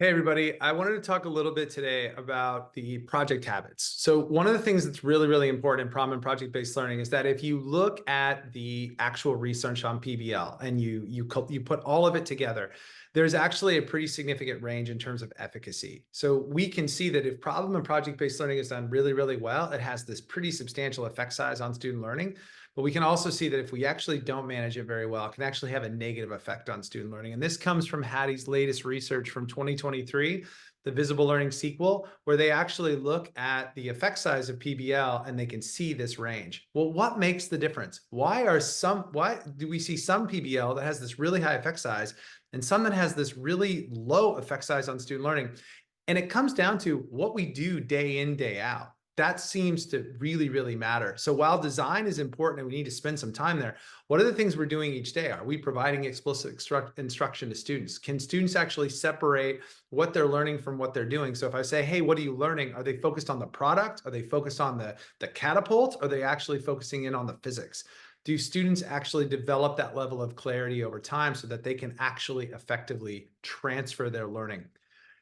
Hey, everybody. I wanted to talk a little bit today about the project habits. So one of the things that's really, really important in problem and project-based learning is that if you look at the actual research on PBL and you put all of it together, there's actually a pretty significant range in terms of efficacy. So we can see that if problem and project-based learning is done really, really well, it has this pretty substantial effect size on student learning. But we can also see that if we actually don't manage it very well, it can actually have a negative effect on student learning. And this comes from Hattie's latest research from 2023, the Visible Learning Sequel, where they actually look at the effect size of PBL and they can see this range. Well, what makes the difference? Why do we see some PBL that has this really high effect size and some that has this really low effect size on student learning? And it comes down to what we do day in, day out. That seems to really, really matter. So while design is important and we need to spend some time there, what are the things we're doing each day? Are we providing explicit instruction to students? Can students actually separate what they're learning from what they're doing? So if I say, hey, what are you learning? Are they focused on the product? Are they focused on the catapult? Are they actually focusing in on the physics? Do students actually develop that level of clarity over time so that they can actually effectively transfer their learning?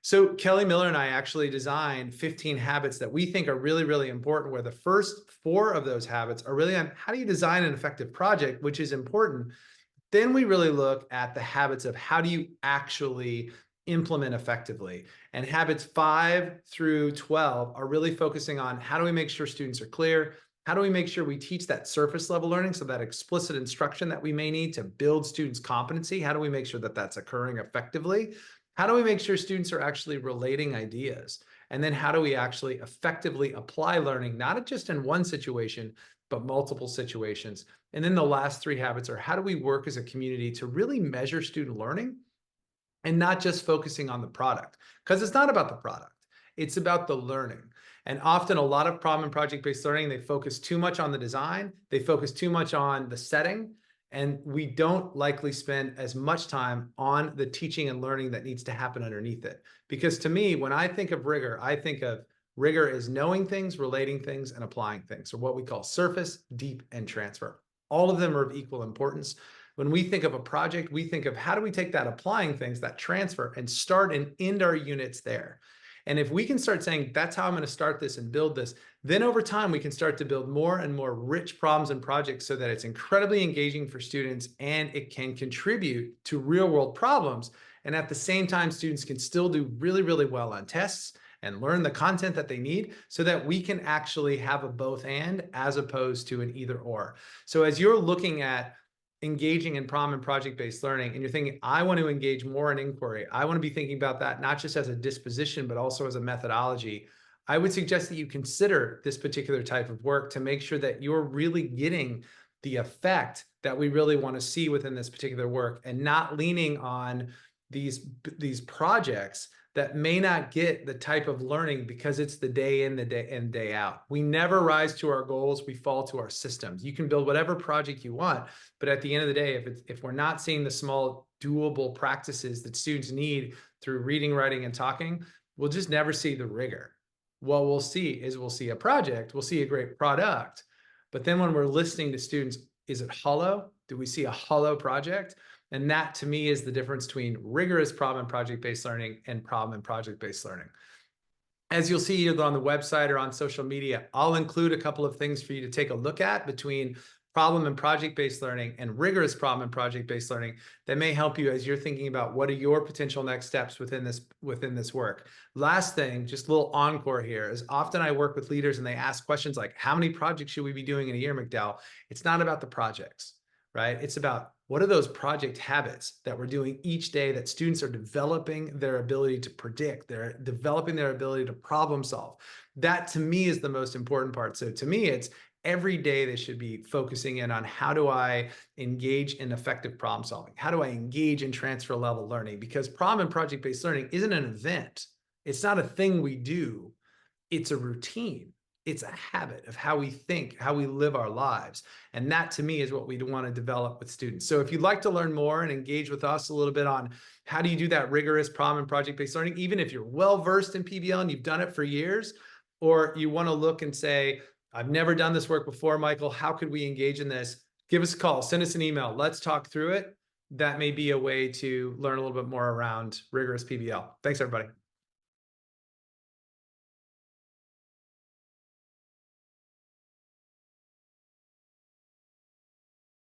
So Kelly Miller and I actually designed 15 habits that we think are really, really important, where the first 4 of those habits are really on how do you design an effective project, which is important. Then we really look at the habits of how do you actually implement effectively. And habits 5 through 12 are really focusing on how do we make sure students are clear? How do we make sure we teach that surface level learning, so that explicit instruction that we may need to build students' competency? How do we make sure that that's occurring effectively? How do we make sure students are actually relating ideas? And then how do we actually effectively apply learning, not just in one situation, but multiple situations? And then the last 3 habits are how do we work as a community to really measure student learning and not just focusing on the product? Because it's not about the product, it's about the learning. And often a lot of problem and project-based learning, they focus too much on the design, they focus too much on the setting, and we don't likely spend as much time on the teaching and learning that needs to happen underneath it. Because to me, when I think of rigor, I think of rigor as knowing things, relating things, and applying things, or what we call surface, deep, and transfer. All of them are of equal importance. When we think of a project, we think of how do we take that applying things, that transfer, and start and end our units there. And if we can start saying, that's how I'm going to start this and build this, then over time, we can start to build more and more rich problems and projects so that it's incredibly engaging for students and it can contribute to real world problems. And at the same time, students can still do really, really well on tests and learn the content that they need so that we can actually have a both and as opposed to an either or. So as you're looking at engaging in problem and project-based learning, and you're thinking, I want to engage more in inquiry, I want to be thinking about that not just as a disposition, but also as a methodology, I would suggest that you consider this particular type of work to make sure that you're really getting the effect that we really want to see within this particular work, and not leaning on these projects that may not get the type of learning because it's the day in, the day in, day out. We never rise to our goals, we fall to our systems. You can build whatever project you want, but at the end of the day, if we're not seeing the small doable practices that students need through reading, writing, and talking, we'll just never see the rigor. What we'll see is we'll see a project, we'll see a great product, but then when we're listening to students, is it hollow? Do we see a hollow project? And that to me is the difference between rigorous problem and project-based learning and problem and project-based learning. As you'll see either on the website or on social media, I'll include a couple of things for you to take a look at between problem and project-based learning and rigorous problem and project-based learning that may help you as you're thinking about what are your potential next steps within this work. Last thing, just a little encore here, is often I work with leaders and they ask questions like, how many projects should we be doing in a year, McDowell? It's not about the projects, right? It's about what are those project habits that we're doing each day that students are developing their ability to predict, they're developing their ability to problem solve. That to me is the most important part. So to me, it's every day they should be focusing in on how do I engage in effective problem solving? How do I engage in transfer level learning? Because problem and project-based learning isn't an event. It's not a thing we do. It's a routine. It's a habit of how we think, how we live our lives. And that to me is what we want to develop with students. So if you'd like to learn more and engage with us a little bit on how do you do that rigorous problem and project-based learning, even if you're well-versed in PBL and you've done it for years, or you want to look and say, I've never done this work before, Michael, how could we engage in this? Give us a call, send us an email. Let's talk through it. that may be a way to learn a little bit more around rigorous PBL. Thanks, everybody.